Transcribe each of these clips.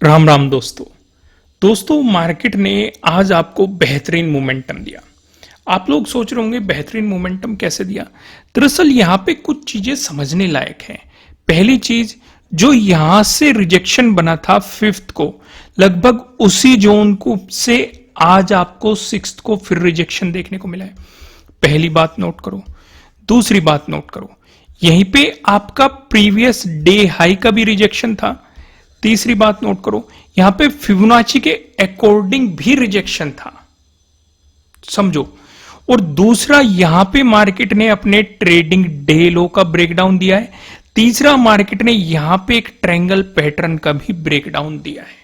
राम राम दोस्तों मार्केट ने आज आपको बेहतरीन मोमेंटम दिया। आप लोग सोच रहे होंगे बेहतरीन मोमेंटम कैसे दिया। दरअसल यहाँ पे कुछ चीजें समझने लायक हैं। पहली चीज, जो यहां से रिजेक्शन बना था 5th को, लगभग उसी जोन को से आज आपको 6th को फिर रिजेक्शन देखने को मिला है। पहली बात नोट करो। दूसरी बात नोट करो, यहीं पे आपका प्रीवियस डे हाई का भी रिजेक्शन था। तीसरी बात नोट करो, यहां पे फिबोनाची के अकॉर्डिंग भी रिजेक्शन था, समझो। और दूसरा, यहां पे मार्केट ने अपने ट्रेडिंग डे लो का ब्रेकडाउन दिया है। तीसरा, मार्केट ने यहां पे एक ट्रायंगल पैटर्न का भी ब्रेकडाउन दिया है।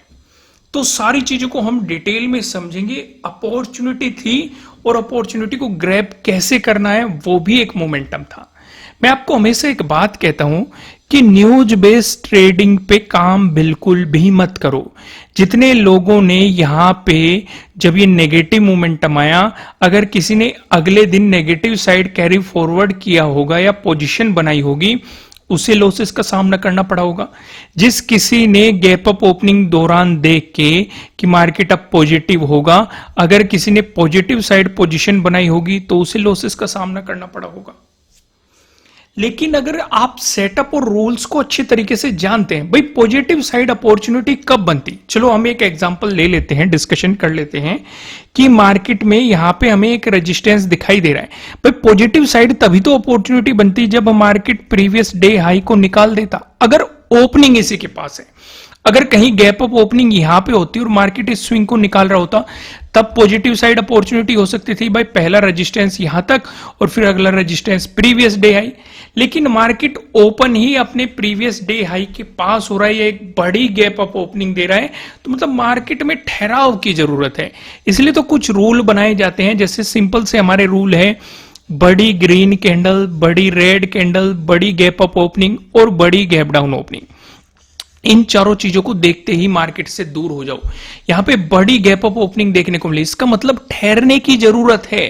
तो सारी चीजों को हम डिटेल में समझेंगे। अपॉर्चुनिटी थी और अपॉर्चुनिटी को ग्रैब कैसे करना है वो भी एक मोमेंटम था। मैं आपको हमेशा एक बात कहता हूं कि न्यूज बेस्ड ट्रेडिंग पे काम बिल्कुल भी मत करो। जितने लोगों ने यहां पे जब ये नेगेटिव मोमेंटम आया, अगर किसी ने अगले दिन नेगेटिव साइड कैरी फॉरवर्ड किया होगा या पोजीशन बनाई होगी, उसे लॉसेस का सामना करना पड़ा होगा। जिस किसी ने गैप अप ओपनिंग दौरान देख के कि मार्केट अब पॉजिटिव होगा, अगर किसी ने पॉजिटिव साइड पोजीशन बनाई होगी तो उसे लॉसेस का सामना करना पड़ा होगा। लेकिन अगर आप सेटअप और रूल्स को अच्छे तरीके से जानते हैं, भाई पॉजिटिव साइड अपॉर्चुनिटी कब बनती, चलो हम एक एग्जांपल ले लेते हैं, डिस्कशन कर लेते हैं कि मार्केट में यहां पे हमें एक रेजिस्टेंस दिखाई दे रहा है। भाई पॉजिटिव साइड तभी तो अपॉर्चुनिटी बनती जब मार्केट प्रीवियस डे हाई को निकाल देता। अगर ओपनिंग इसी के पास है, अगर कहीं गैप अप ओपनिंग यहां पे होती और मार्केट इस स्विंग को निकाल रहा होता, तब पॉजिटिव साइड अपॉर्चुनिटी हो सकती थी। भाई पहला रेजिस्टेंस यहां तक और फिर अगला रेजिस्टेंस प्रीवियस डे हाई। लेकिन मार्केट ओपन ही अपने प्रीवियस डे हाई के पास हो रहा है, एक बड़ी गैप अप ओपनिंग दे रहा है, तो मतलब मार्केट में ठहराव की जरूरत है। इसलिए तो कुछ रूल बनाए जाते हैं, जैसे सिंपल से हमारे रूल है, बड़ी ग्रीन कैंडल, बड़ी रेड कैंडल, बड़ी गैप अप ओपनिंग और बड़ी गैप डाउन ओपनिंग। इन चारों चीजों को देखते ही मार्केट से दूर हो जाओ। यहां पे बड़ी गैप अप ओपनिंग देखने को मिली, इसका मतलब ठहरने की जरूरत है,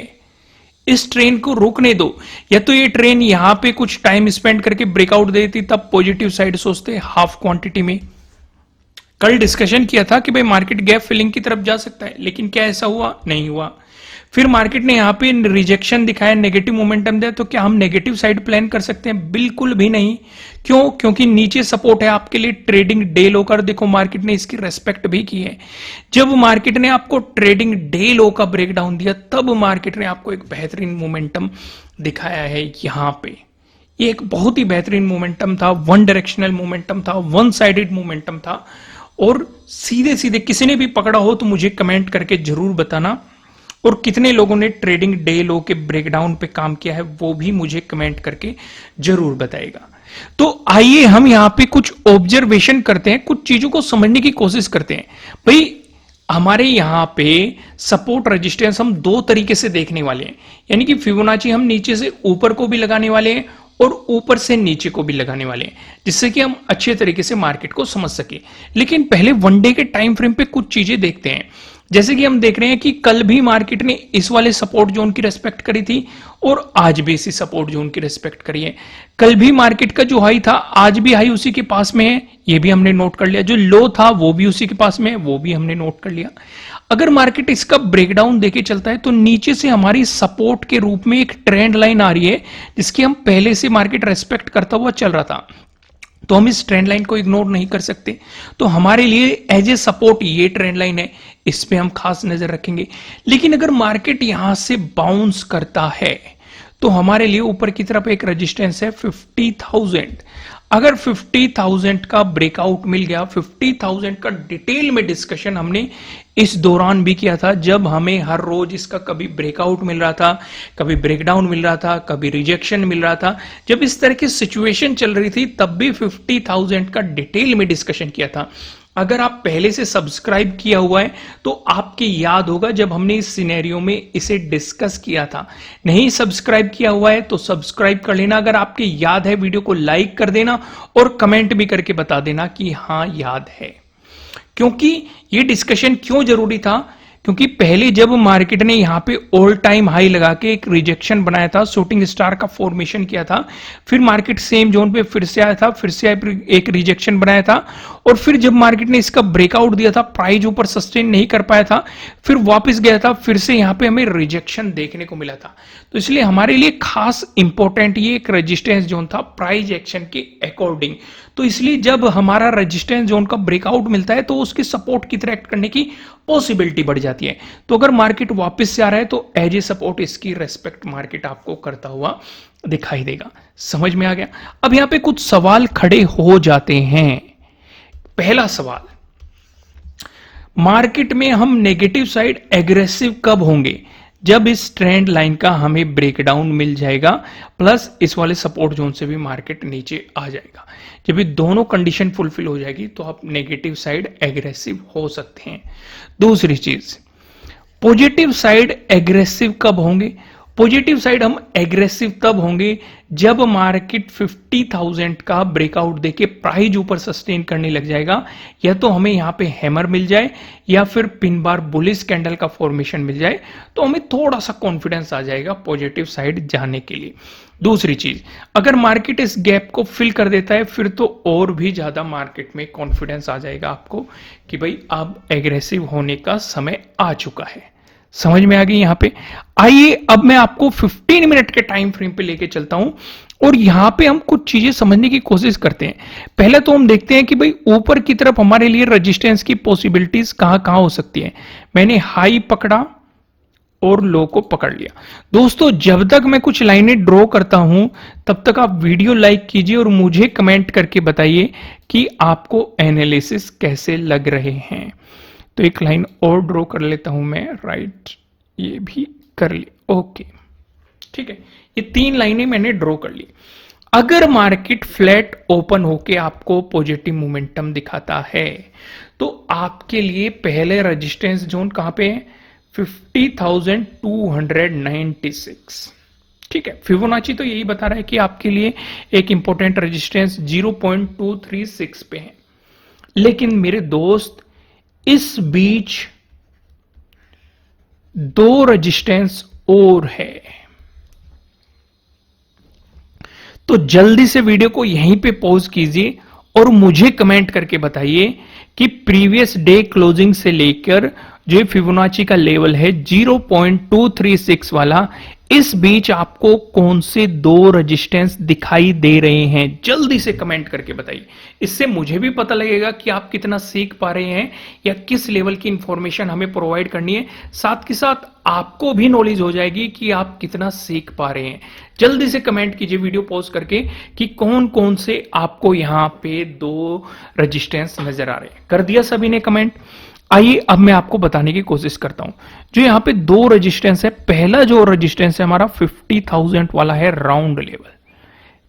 इस ट्रेन को रोकने दो। या तो ये ट्रेन यहां पे कुछ टाइम स्पेंड करके ब्रेकआउट देती, तब पॉजिटिव साइड सोचते हाफ क्वांटिटी में। कल डिस्कशन किया था कि भाई मार्केट गैप फिलिंग की तरफ जा सकता है, लेकिन क्या ऐसा हुआ? नहीं हुआ। फिर मार्केट ने यहां पे रिजेक्शन दिखाया, नेगेटिव मोमेंटम दिया, तो क्या हम नेगेटिव साइड प्लान कर सकते हैं? बिल्कुल भी नहीं। क्यों? क्योंकि नीचे सपोर्ट है आपके लिए ट्रेडिंग डे लो कर, देखो मार्केट ने इसकी रेस्पेक्ट भी की है। जब मार्केट ने आपको ट्रेडिंग डे लो का ब्रेकडाउन दिया, तब मार्केट ने आपको एक बेहतरीन मोमेंटम दिखाया है। यहां पे ये एक बहुत ही बेहतरीन मोमेंटम था, वन डायरेक्शनल मोमेंटम था, वन साइडेड मोमेंटम था। और सीधे सीधे किसी ने भी पकड़ा हो तो मुझे कमेंट करके जरूर बताना, और कितने लोगों ने ट्रेडिंग डे लो के ब्रेकडाउन पे काम किया है वो भी मुझे कमेंट करके जरूर बताएगा। तो आइए हम यहां पे कुछ ऑब्जर्वेशन करते हैं, कुछ चीजों को समझने की कोशिश करते हैं। भाई हमारे यहां पे सपोर्ट रेजिस्टेंस हम दो तरीके से देखने वाले हैं, यानी कि फिबोनाची हम नीचे से ऊपर को भी लगाने वाले हैं और ऊपर से नीचे को भी लगाने वाले हैं, जिससे कि हम अच्छे तरीके से मार्केट को समझ सके। लेकिन पहले वन डे के टाइम फ्रेम पे कुछ चीजें देखते हैं। जैसे कि हम देख रहे हैं कि कल भी मार्केट ने इस वाले सपोर्ट जोन की रेस्पेक्ट करी थी और आज भी इसी सपोर्ट जोन की रेस्पेक्ट करी है। कल भी मार्केट का जो हाई था, आज भी हाई उसी के पास में है, ये भी हमने नोट कर लिया। जो लो था वो भी उसी के पास में है, वो भी हमने नोट कर लिया। अगर मार्केट इसका ब्रेकडाउन देके चलता है तो नीचे से हमारी सपोर्ट के रूप में एक ट्रेंड लाइन आ रही है, जिसकी हम पहले से मार्केट रेस्पेक्ट करता हुआ चल रहा था, तो हम इस ट्रेंड लाइन को इग्नोर नहीं कर सकते। तो हमारे लिए एज ए सपोर्ट ये ट्रेंड लाइन है, इस पे हम खास नजर रखेंगे। लेकिन अगर मार्केट यहां से बाउंस करता है तो हमारे लिए ऊपर की तरफ एक रेजिस्टेंस है 50,000। अगर 50,000 का ब्रेकआउट मिल गया, 50,000 का डिटेल में डिस्कशन हमने इस दौरान भी किया था, जब हमें हर रोज इसका कभी ब्रेकआउट मिल रहा था, कभी ब्रेकडाउन मिल रहा था, कभी रिजेक्शन मिल रहा था। जब इस तरह की सिचुएशन चल रही थी तब भी 50,000 का डिटेल में डिस्कशन किया था। अगर आप पहले से सब्सक्राइब किया हुआ है तो आपके याद होगा जब हमने इस सिनेरियो में इसे डिस्कस किया था। नहीं सब्सक्राइब किया हुआ है तो सब्सक्राइब कर लेना। अगर आपके याद है वीडियो को लाइक कर देना और कमेंट भी करके बता देना कि हां याद है। क्योंकि ये डिस्कशन क्यों जरूरी था? क्योंकि पहले जब मार्केट ने यहां पे ऑल टाइम हाई लगा के एक रिजेक्शन बनाया था, शूटिंग स्टार का फॉर्मेशन किया था, फिर मार्केट सेम जोन पे फिर से आया था, फिर से एक रिजेक्शन बनाया था, और फिर जब मार्केट ने इसका ब्रेकआउट दिया था, प्राइस ऊपर सस्टेन नहीं कर पाया था, फिर वापस गया था, फिर से यहां पे हमें रिजेक्शन देखने को मिला था। तो इसलिए हमारे लिए खास इंपॉर्टेंट ये एक रेजिस्टेंस जोन था प्राइस एक्शन के अकॉर्डिंग। तो इसलिए जब हमारा रेजिस्टेंस जोन का ब्रेकआउट मिलता है तो उसकी सपोर्ट की तरह एक्ट करने की पॉसिबिलिटी बढ़ जाती है। तो अगर मार्केट वापस से आ रहा है तो एज ए सपोर्ट इसकी रेस्पेक्ट मार्केट आपको करता हुआ दिखाई देगा। समझ में आ गया? अब यहां पे कुछ सवाल खड़े हो जाते हैं। पहला सवाल, मार्केट में हम नेगेटिव साइड एग्रेसिव कब होंगे? जब इस ट्रेंड लाइन का हमें ब्रेकडाउन मिल जाएगा, प्लस इस वाले सपोर्ट जोन से भी मार्केट नीचे आ जाएगा। जब ये दोनों कंडीशन फुलफिल हो जाएगी तो आप नेगेटिव साइड एग्रेसिव हो सकते हैं। दूसरी चीज, पॉजिटिव साइड एग्रेसिव कब होंगे? पॉजिटिव साइड हम एग्रेसिव तब होंगे जब मार्केट 50,000 का ब्रेकआउट देके प्राइस ऊपर सस्टेन करने लग जाएगा, या तो हमें यहां पे हैमर मिल जाए या फिर पिन बार बुलिश कैंडल का फॉर्मेशन मिल जाए, तो हमें थोड़ा सा कॉन्फिडेंस आ जाएगा पॉजिटिव साइड जाने के लिए। दूसरी चीज, अगर मार्केट इस गैप को फिल कर देता है फिर तो और भी ज्यादा मार्केट में कॉन्फिडेंस आ जाएगा आपको कि भाई अब एग्रेसिव होने का समय आ चुका है। समझ में आ गई यहां पे? आइए अब मैं आपको 15 मिनट के टाइम फ्रेम पे लेके चलता हूं और यहां पे हम कुछ चीजें समझने की कोशिश करते हैं। पहले तो हम देखते हैं कि भाई ऊपर की तरफ हमारे लिए रेजिस्टेंस की पॉसिबिलिटीज कहां कहां हो सकती है। मैंने हाई पकड़ा और लो को पकड़ लिया। दोस्तों, जब तक मैं कुछ लाइनें ड्रॉ करता हूं तब तक आप वीडियो लाइक कीजिए और मुझे कमेंट करके बताइए कि आपको एनालिसिस कैसे लग रहे हैं। तो एक लाइन और ड्रॉ कर लेता हूं मैं, राइट, ये भी कर ली, ओके, ठीक है। ये 3 लाइनें मैंने ड्रॉ कर ली। अगर मार्केट फ्लैट ओपन होके आपको पॉजिटिव मोमेंटम दिखाता है तो आपके लिए पहले रेजिस्टेंस जोन कहां पे है? 50,296। ठीक है, फिबोनाची तो यही बता रहा है कि आपके लिए एक इंपॉर्टेंट रेजिस्टेंस 0.236 पे है। लेकिन मेरे दोस्त, इस बीच 2 रेजिस्टेंस और है। तो जल्दी से वीडियो को यहीं पे पॉज कीजिए और मुझे कमेंट करके बताइए कि प्रीवियस डे क्लोजिंग से लेकर जो फिबोनाची का लेवल है 0.236 वाला, इस बीच आपको कौन से 2 रेजिस्टेंस दिखाई दे रहे हैं? जल्दी से कमेंट करके बताइए। इससे मुझे भी पता लगेगा कि आप कितना सीख पा रहे हैं या किस लेवल की इंफॉर्मेशन हमें प्रोवाइड करनी है। साथ के साथ आपको भी नॉलेज हो जाएगी कि आप कितना सीख पा रहे हैं। जल्दी से कमेंट कीजिए वीडियो पॉज करके कि कौन कौन से आपको यहां पे 2 रेजिस्टेंस नजर आ रहे हैं। कर दिया सभी ने कमेंट? आइए अब मैं आपको बताने की कोशिश करता हूं। जो यहां पे 2 रेजिस्टेंस है, पहला जो रेजिस्टेंस है हमारा 50,000 वाला है राउंड लेवल।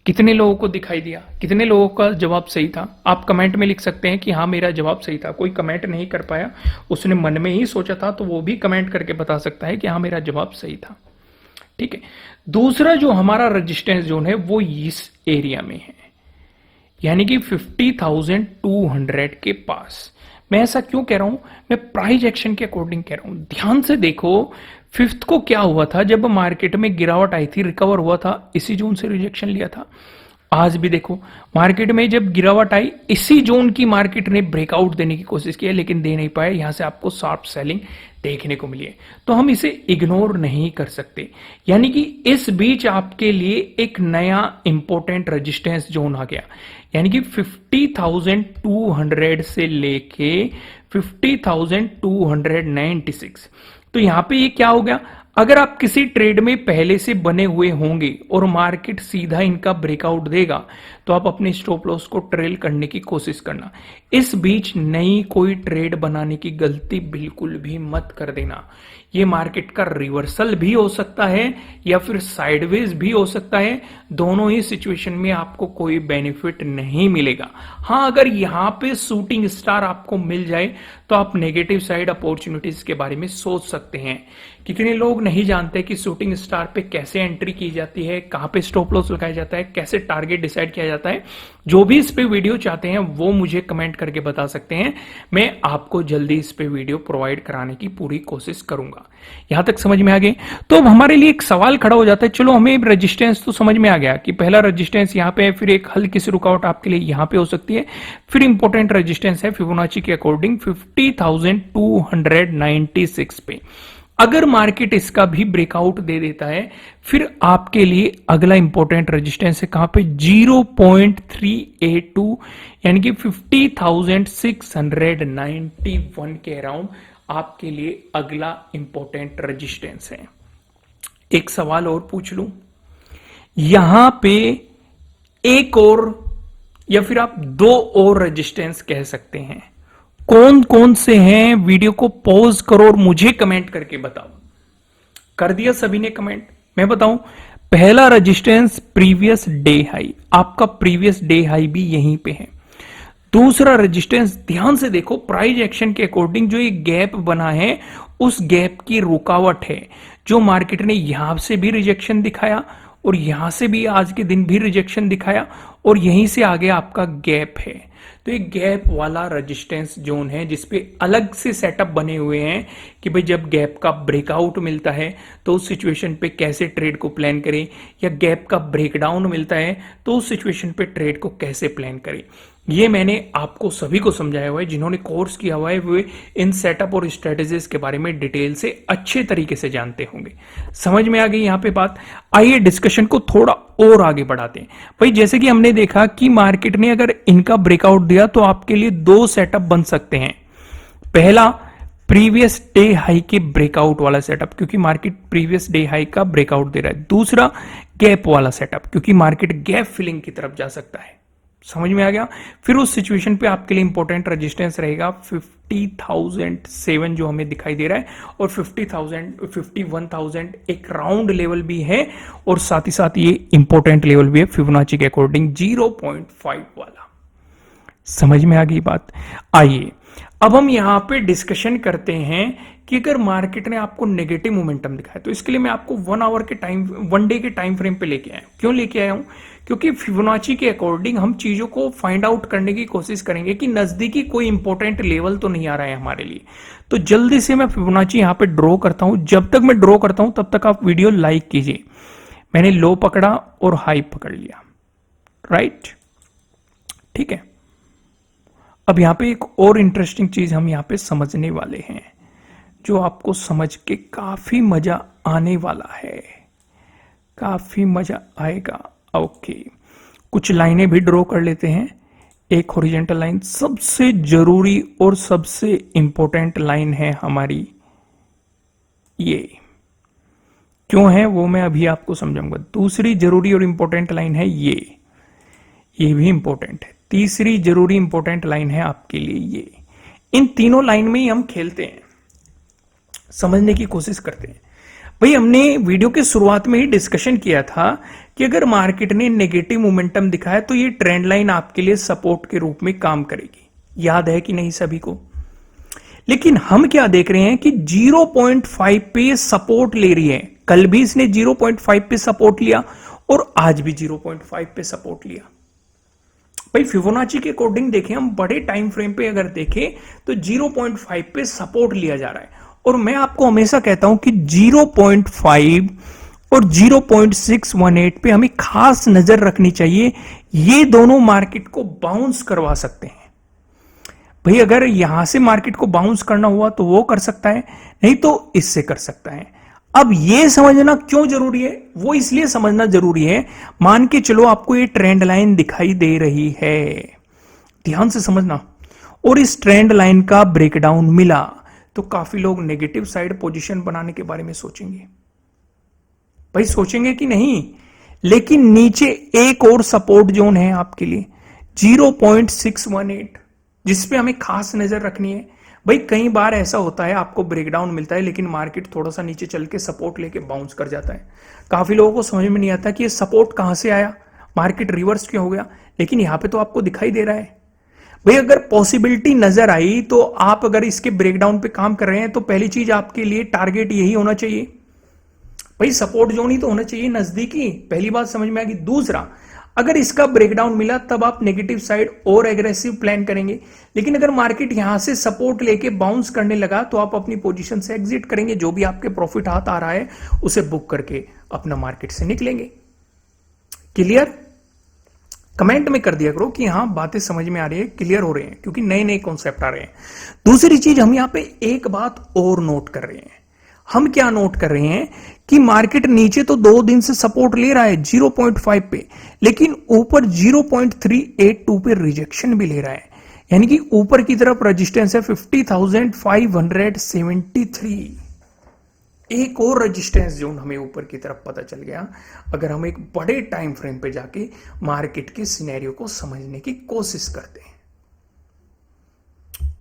कितने लोगों को दिखाई दिया? कितने लोगों का जवाब सही था? आप कमेंट में लिख सकते हैं कि हाँ मेरा जवाब सही था। कोई कमेंट नहीं कर पाया, उसने मन में ही सोचा था, तो वो भी कमेंट करके बता सकता है कि हाँ मेरा जवाब सही था। ठीक है, दूसरा जो हमारा रेजिस्टेंस जोन है वो इस एरिया में है, यानी कि 50,200 के पास। मैं ऐसा क्यों कह रहा हूं? मैं प्राइस एक्शन के अकॉर्डिंग कह रहा हूं। ध्यान से देखो, 5th को क्या हुआ था जब मार्केट में गिरावट आई थी, रिकवर हुआ था, इसी जोन से रिजेक्शन लिया था। आज भी देखो, मार्केट में जब गिरावट आई, इसी जोन की मार्केट ने ब्रेकआउट देने की कोशिश की है लेकिन दे नहीं पाया। यहां से आपको शार्प सेलिंग देखने को मिली है, तो हम इसे इग्नोर नहीं कर सकते। यानी कि इस बीच आपके लिए एक नया इंपॉर्टेंट रेजिस्टेंस जोन आ गया, यानी कि 50,200 से लेके 50,296। तो यहां पे ये क्या हो गया? अगर आप किसी ट्रेड में पहले से बने हुए होंगे और मार्केट सीधा इनका ब्रेकआउट देगा तो आप अपने स्टॉप लॉस को ट्रेल करने की कोशिश करना। इस बीच नई कोई ट्रेड बनाने की गलती बिल्कुल भी मत कर देना। ये मार्केट का रिवर्सल भी हो सकता है या फिर साइडवेज भी हो सकता है। दोनों ही सिचुएशन में आपको कोई बेनिफिट नहीं मिलेगा। हाँ, अगर यहां पे शूटिंग स्टार आपको मिल जाए तो आप नेगेटिव साइड अपॉर्चुनिटीज के बारे में सोच सकते हैं। कितने लोग नहीं जानते कि शूटिंग स्टार पे कैसे एंट्री की जाती है, कहां पे स्टॉप लॉस लगाया जाता है, कैसे टारगेट डिसाइड किया जाता है। जो भी इस पे वीडियो चाहते हैं वो मुझे कमेंट करके बता सकते हैं, मैं आपको जल्दी इस पे वीडियो प्रोवाइड कराने की पूरी कोशिश करूंगा। यहां तक समझ में आ गए? तो अब हमारे लिए एक सवाल खड़ा हो जाता है, चलो हमें रेजिस्टेंस तो समझ में आ गया कि पहला रेजिस्टेंस यहां पे है, फिर एक हल्की सी रुकावट आपके लिए यहां पे हो सकती है, फिर इंपॉर्टेंट रेजिस्टेंस है फिबोनाची के अकॉर्डिंग 50,296 पे। अगर मार्केट इसका भी ब्रेकआउट दे देता है, फिर आपके लिए अगला इंपॉर्टेंट रेजिस्टेंस है कहां पे 0.382 यानी कि 50,691 के अराउंड आपके लिए अगला इंपॉर्टेंट रेजिस्टेंस है। एक सवाल और पूछ लूं, यहां पे एक और या फिर आप दो और रेजिस्टेंस कह सकते हैं, कौन कौन से हैं? वीडियो को पॉज करो और मुझे कमेंट करके बताओ। कर दिया सभी ने कमेंट? मैं बताऊं, पहला रेजिस्टेंस प्रीवियस डे हाई, आपका प्रीवियस डे हाई भी यहीं पे है। दूसरा रेजिस्टेंस ध्यान से देखो, प्राइस एक्शन के अकॉर्डिंग जो ये गैप बना है उस गैप की रुकावट है, जो मार्केट ने यहां से भी रिजेक्शन दिखाया और यहां से भी आज के दिन भी रिजेक्शन दिखाया और यहीं से आगे आपका गैप है। तो ये गैप वाला रेजिस्टेंस जोन है जिसपे अलग से सेटअप बने हुए हैं कि भाई जब गैप का ब्रेकआउट मिलता है तो उस सिचुएशन पे कैसे ट्रेड को प्लान करें, या गैप का ब्रेकडाउन मिलता है तो उस सिचुएशन पे ट्रेड को कैसे प्लान करें। ये मैंने आपको सभी को समझाया हुआ है, जिन्होंने कोर्स किया हुआ है वे इन सेटअप और स्ट्रेटेजीज के बारे में डिटेल से अच्छे तरीके से जानते होंगे। समझ में आ गई यहां पे बात? आइए डिस्कशन को थोड़ा और आगे बढ़ाते हैं। भाई जैसे कि हमने देखा कि मार्केट ने अगर इनका ब्रेकआउट दिया तो आपके लिए दो सेटअप बन सकते हैं। पहला, प्रीवियस डे हाई के ब्रेकआउट वाला सेटअप, क्योंकि मार्केट प्रीवियस डे हाई का ब्रेकआउट दे रहा है। दूसरा, गैप वाला सेटअप, क्योंकि मार्केट गैप फिलिंग की तरफ जा सकता है। समझ में आ गया? फिर उस सिचुएशन पे आपके लिए इंपॉर्टेंट रेजिस्टेंस रहेगा 50,007 जो हमें दिखाई दे रहा है, और 51,000 एक राउंड लेवल भी है, और साथ ही साथ ये इंपॉर्टेंट लेवल भी है फिबोनाची के अकॉर्डिंग 0.5 वाला। समझ में आ गई बात? आइए अब हम यहां पे डिस्कशन करते हैं कि अगर मार्केट ने आपको नेगेटिव मोमेंटम दिखाया तो इसके लिए मैं आपको 1 डे के टाइम फ्रेम पे लेके आया। क्यों लेके आया हूं? क्योंकि फिबोनाची के अकॉर्डिंग हम चीजों को फाइंड आउट करने की कोशिश करेंगे कि नजदीकी कोई इंपॉर्टेंट लेवल तो नहीं आ रहा है हमारे लिए। तो जल्दी से मैं फिबोनाची यहां पे ड्रॉ करता हूं। जब तक मैं ड्रॉ करता हूं तब तक आप वीडियो लाइक कीजिए। मैंने लो पकड़ा और हाई पकड़ लिया, राइट? ठीक है। अब यहां पे एक और इंटरेस्टिंग चीज हम यहां पे समझने वाले हैं, जो आपको समझ के काफी मजा आने वाला है, काफी मजा आएगा। ओके, कुछ लाइनें भी ड्रॉ कर लेते हैं। एक हॉरिजॉन्टल लाइन, सबसे जरूरी और सबसे इंपॉर्टेंट लाइन है हमारी ये। क्यों है वो मैं अभी आपको समझाऊंगा। दूसरी जरूरी और इंपॉर्टेंट लाइन है ये भी इंपॉर्टेंट है। तीसरी जरूरी इंपॉर्टेंट लाइन है आपके लिए ये। इन तीनों लाइन में ही हम खेलते हैं, समझने की कोशिश करते हैं। भाई हमने वीडियो के शुरुआत में ही डिस्कशन किया था कि अगर मार्केट ने नेगेटिव मोमेंटम दिखाया तो ये ट्रेंड लाइन आपके लिए सपोर्ट के रूप में काम करेगी। याद है कि नहीं सभी को? लेकिन हम क्या देख रहे हैं कि 0.5 पे सपोर्ट ले रही है। कल भी इसने 0.5 पे सपोर्ट लिया और आज भी 0.5 पे सपोर्ट लिया। भाई फिबोनाची के अकॉर्डिंग देखें, हम बड़े टाइम फ्रेम पे अगर देखें तो 0.5 पे सपोर्ट लिया जा रहा है। और मैं आपको हमेशा कहता हूं कि 0.5 और 0.618 पे हमें खास नजर रखनी चाहिए। ये दोनों मार्केट को बाउंस करवा सकते हैं। भाई अगर यहां से मार्केट को बाउंस करना हुआ तो वो कर सकता है, नहीं तो इससे कर सकता है। अब ये समझना क्यों जरूरी है? वो इसलिए समझना जरूरी है, मान के चलो आपको ये ट्रेंड लाइन दिखाई दे रही है, ध्यान से समझना, और इस ट्रेंड लाइन का ब्रेकडाउन मिला तो काफी लोग नेगेटिव साइड पोजीशन बनाने के बारे में सोचेंगे। भाई सोचेंगे कि नहीं? लेकिन नीचे एक और सपोर्ट जोन है आपके लिए 0.618, जिसपे हमें खास नजर रखनी है। भाई कई बार ऐसा होता है आपको ब्रेकडाउन मिलता है लेकिन मार्केट थोड़ा सा नीचे चल के सपोर्ट लेके बाउंस कर जाता है। काफी लोगों को समझ में नहीं आता कि ये सपोर्ट कहां से आया, मार्केट रिवर्स क्यों हो गया, लेकिन यहां पे तो आपको दिखाई दे रहा है। भाई अगर पॉसिबिलिटी नजर आई तो आप अगर इसके ब्रेकडाउन पे काम कर रहे हैं तो पहली चीज आपके लिए टारगेट यही होना चाहिए, भाई सपोर्ट जोन ही तो होना चाहिए नजदीकी। पहली बात समझ में आ गई। दूसरा, अगर इसका ब्रेकडाउन मिला तब आप नेगेटिव साइड और एग्रेसिव प्लान करेंगे, लेकिन अगर मार्केट यहां से सपोर्ट लेके बाउंस करने लगा तो आप अपनी पोजीशन से एग्जिट करेंगे, जो भी आपके प्रॉफिट हाथ आ रहा है उसे बुक करके अपना मार्केट से निकलेंगे। क्लियर? कमेंट में कर दिया करो कि हाँ बातें समझ में आ रही है, क्लियर हो रहे हैं, क्योंकि नए नए कॉन्सेप्ट आ रहे हैं। दूसरी चीज हम यहां पे एक बात और नोट कर रहे हैं। हम क्या नोट कर रहे हैं कि मार्केट नीचे तो 2 दिन से सपोर्ट ले रहा है 0.5 पे, लेकिन ऊपर 0.382 पे रिजेक्शन भी ले रहा है, यानी कि ऊपर की तरफ रेजिस्टेंस है 50,573। एक और रेजिस्टेंस जोन हमें ऊपर की तरफ पता चल गया अगर हम एक बड़े टाइम फ्रेम पे जाके मार्केट के सिनेरियो को समझने की कोशिश करते हैं।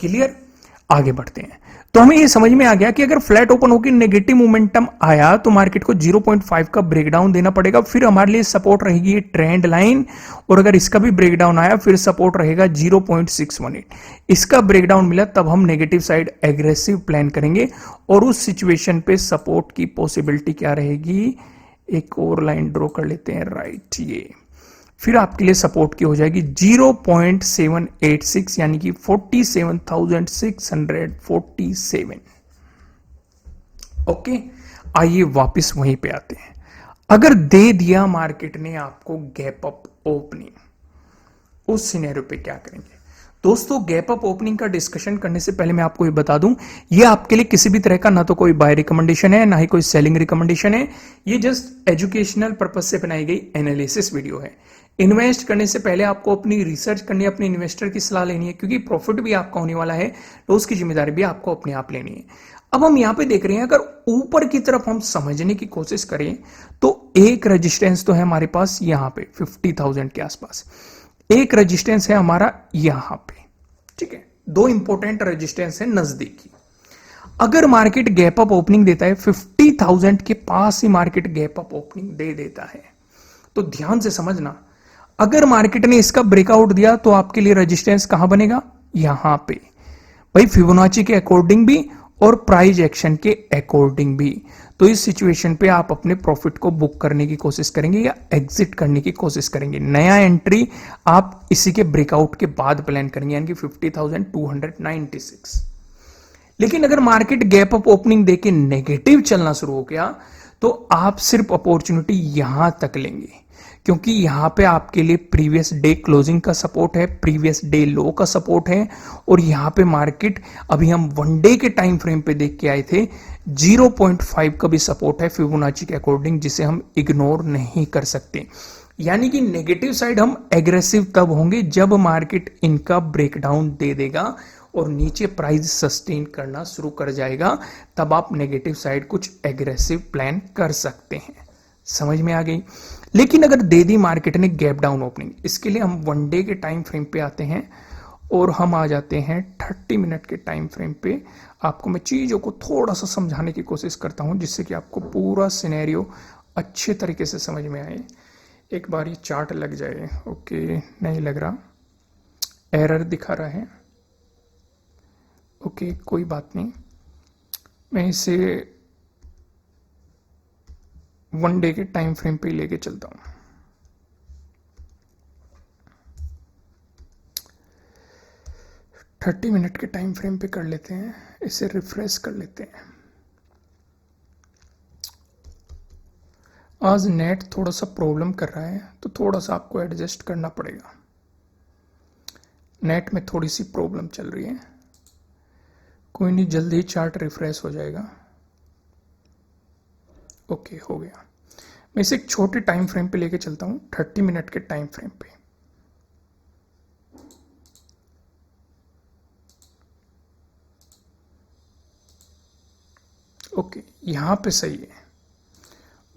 क्लियर? आगे बढ़ते हैं। तो हमें ये समझ में आ गया कि अगर फ्लैट ओपन होकर नेगेटिव मोमेंटम आया तो मार्केट को 0.5 का ब्रेकडाउन देना पड़ेगा, फिर हमारे लिए सपोर्ट रहेगी ये ट्रेंड लाइन, और अगर इसका भी ब्रेकडाउन आया फिर सपोर्ट रहेगा 0.618। इसका ब्रेकडाउन मिला तब हम नेगेटिव साइड एग्रेसिव प्लान करेंगे, और उस सिचुएशन पे सपोर्ट की पॉसिबिलिटी क्या रहेगी, एक और लाइन ड्रॉ कर लेते हैं, राइट, ये फिर आपके लिए सपोर्ट की हो जाएगी 0.786 यानी कि 47,647। ओके, आइए वापस वहीं पे आते हैं। अगर दे दिया मार्केट ने आपको गैप अप ओपनिंग, उस सिनेरियो पे क्या करेंगे? दोस्तों गैप अप ओपनिंग का डिस्कशन करने से पहले मैं आपको ये बता दूं, ये आपके लिए किसी भी तरह का ना तो कोई बाय रिकमेंडेशन है ना ही कोई सेलिंग रिकमेंडेशन है। ये जस्ट एजुकेशनल पर्पज से बनाई गई एनालिसिस वीडियो है। इन्वेस्ट करने से पहले आपको अपनी रिसर्च करनी है, अपने इन्वेस्टर की सलाह लेनी है, क्योंकि प्रॉफिट भी आपका होने वाला है तो उसकी जिम्मेदारी भी आपको अपने आप लेनी है। अब हम यहां पे देख रहे हैं, अगर ऊपर की तरफ हम समझने की कोशिश करें तो एक रेजिस्टेंस तो है हमारे पास यहां पे 50,000 के आसपास, एक रेजिस्टेंस है हमारा यहां पे, ठीक है, 2 इंपॉर्टेंट रेजिस्टेंस है नजदीकी। अगर मार्केट गैप अप ओपनिंग देता है 50,000 के पास ही मार्केट गैप अप ओपनिंग दे देता है, तो ध्यान से समझना, अगर मार्केट ने इसका ब्रेकआउट दिया तो आपके लिए रेजिस्टेंस कहां बनेगा, यहां पे, भाई फिबोनाची के अकॉर्डिंग भी और प्राइस एक्शन के अकॉर्डिंग भी। तो इस सिचुएशन पे आप अपने प्रॉफिट को बुक करने की कोशिश करेंगे या एग्जिट करने की कोशिश करेंगे। नया एंट्री आप इसी के ब्रेकआउट के बाद प्लान करेंगे, यानी कि 50,296। लेकिन अगर मार्केट गैप अप ओपनिंग देके नेगेटिव चलना शुरू हो गया तो आप सिर्फ अपॉर्चुनिटी यहां तक लेंगे, क्योंकि यहां पे आपके लिए प्रीवियस डे क्लोजिंग का सपोर्ट है, प्रीवियस डे लो का सपोर्ट है, और यहां पे मार्केट अभी हम 1 डे के टाइम फ्रेम पे देख के आए थे 0.5 का भी सपोर्ट है फिबोनाची के अकॉर्डिंग, जिसे हम इग्नोर नहीं कर सकते। यानी कि नेगेटिव साइड हम एग्रेसिव तब होंगे जब मार्केट इनका ब्रेकडाउन दे देगा और नीचे प्राइस सस्टेन करना शुरू कर जाएगा, तब आप नेगेटिव साइड कुछ एग्रेसिव प्लान कर सकते हैं। समझ में आ गई? लेकिन अगर दे दी मार्केट ने गैप डाउन ओपनिंग, इसके लिए हम 1 डे के टाइम फ्रेम पे आते हैं और हम आ जाते हैं 30 मिनट के टाइम फ्रेम पे। आपको मैं चीजों को थोड़ा सा समझाने की कोशिश करता हूं जिससे कि आपको पूरा सिनेरियो अच्छे तरीके से समझ में आए। एक बार ये चार्ट लग जाए। ओके, नहीं लग रहा, एरर दिखा रहा है। ओके, कोई बात नहीं, मैं इसे 1 डे के टाइम फ्रेम पे लेके चलता हूं। थर्टी मिनट के टाइम फ्रेम पे कर लेते हैं, इसे रिफ्रेश कर लेते हैं। आज नेट थोड़ा सा प्रॉब्लम कर रहा है तो थोड़ा सा आपको एडजस्ट करना पड़ेगा। नेट में थोड़ी सी प्रॉब्लम चल रही है, कोई नहीं, जल्दी ही चार्ट रिफ्रेश हो जाएगा। ओके, हो गया। मैं इसे एक छोटे टाइम फ्रेम पे लेके चलता हूं, 30 मिनट के टाइम फ्रेम पे। ओके, यहां पे सही है।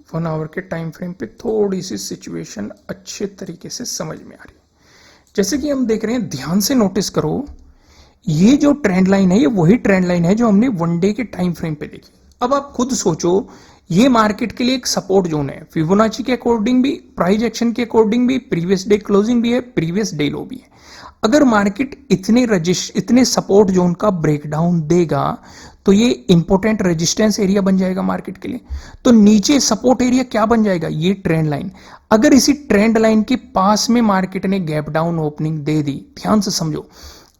1 आवर के टाइम फ्रेम पे थोड़ी सी सिचुएशन अच्छे तरीके से समझ में आ रही है। जैसे कि हम देख रहे हैं, ध्यान से नोटिस करो, ये जो ट्रेंड लाइन है ये वही ट्रेंड लाइन है जो हमने वन डे के टाइम फ्रेम पे देखी। अब आप खुद सोचो, ये मार्केट के लिए एक सपोर्ट जोन है, फिबोनाची के अकॉर्डिंग भी, प्राइस एक्शन के अकॉर्डिंग भी, प्रीवियस डे क्लोजिंग भी है, प्रीवियस डे लो भी है। अगर मार्केट इतने सपोर्ट जोन का ब्रेकडाउन देगा तो ये इंपॉर्टेंट रेजिस्टेंस एरिया बन जाएगा मार्केट के लिए। तो नीचे सपोर्ट एरिया क्या बन जाएगा, ये ट्रेंड लाइन। अगर इसी ट्रेंड लाइन के पास में मार्केट ने गैप डाउन ओपनिंग दे दी, ध्यान से समझो,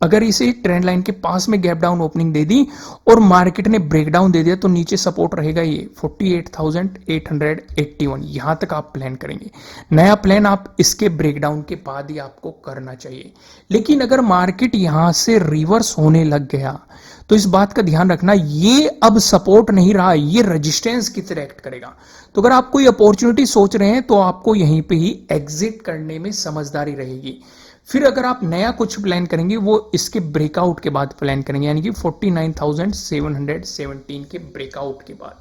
अगर इसे ट्रेंड लाइन के पास में गैप डाउन ओपनिंग दे दी और मार्केट ने ब्रेकडाउन दे दिया तो नीचे सपोर्ट रहेगा ये 48,881। यहां तक आप प्लान करेंगे। नया प्लान आप इसके ब्रेकडाउन के बाद ही आपको करना चाहिए। लेकिन अगर मार्केट यहां से रिवर्स होने लग गया तो इस बात का ध्यान रखना, ये अब सपोर्ट नहीं रहा, ये रेजिस्टेंस की तरह एक्ट करेगा। तो अगर आप कोई अपॉर्चुनिटी सोच रहे हैं तो आपको यहीं पे ही एग्जिट करने में समझदारी रहेगी। फिर अगर आप नया कुछ प्लान करेंगे वो इसके ब्रेकआउट के बाद प्लान करेंगे, यानी कि 49,717 के ब्रेकआउट के बाद।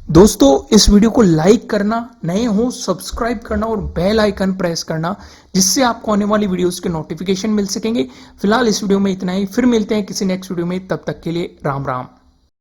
दोस्तों, इस वीडियो को लाइक करना, नए हो सब्सक्राइब करना और बेल आइकन प्रेस करना, जिससे आपको आने वाली वीडियोस के नोटिफिकेशन मिल सकेंगे। फिलहाल इस वीडियो में इतना ही, फिर मिलते हैं किसी नेक्स्ट वीडियो में, तब तक के लिए राम राम।